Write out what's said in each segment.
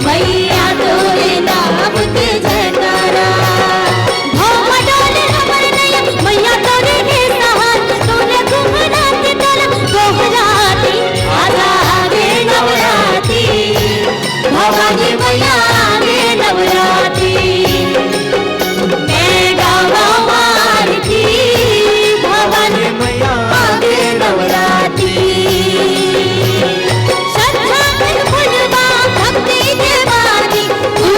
मैया तोरे नाम के जयकारा। भौवा डोले हमर नैया मैया तोरे के सहार, तोरे घुमरा के तोला गोहराती आजा आगे नवराती, भवानी मैया आगे नवराती। मैं गावा आरती भवानी मैया आगे नवराती। श्रद्धा के फुलवा भक्ति के बाती, तू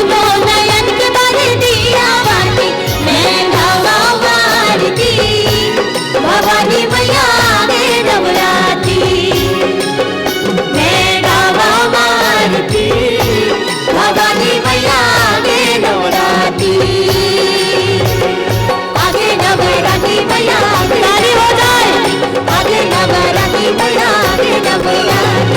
नयन के बर दिया बाती। मैं गावा आरती भवानी मैया आगे नवराती। मैं गावा आरती भवानी मैया आगे नवराती। आगे नवराती मैया तारी हो जाए, आगे नवराती मैया आगे नवराती।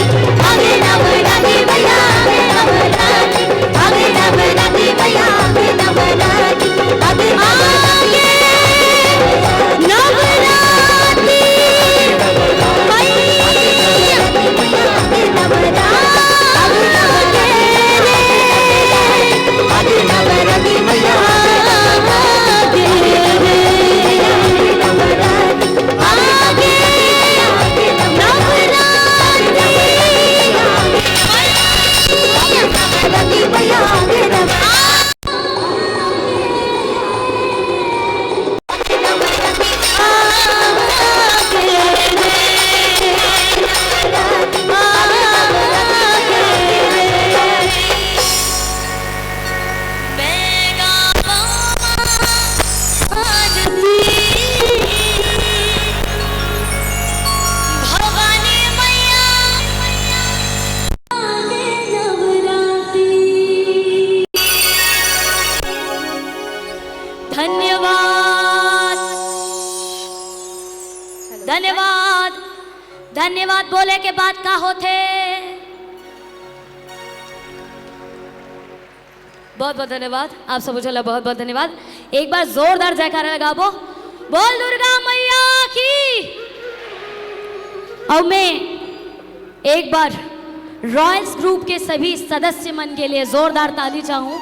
आगे नवराती मैया आगे नवराती, आगे नवराती मैया आगे नवराती। आगे नवराती धन्यवाद। धन्यवाद बोले के बाद का होते। बहुत बहुत धन्यवाद आप सब चला, बहुत बहुत धन्यवाद। एक बार जोरदार जयकारा लगा बोल दुर्गा मैया की। और मैं एक बार रॉयल्स ग्रुप के सभी सदस्य मन के लिए जोरदार ताली चाहूं।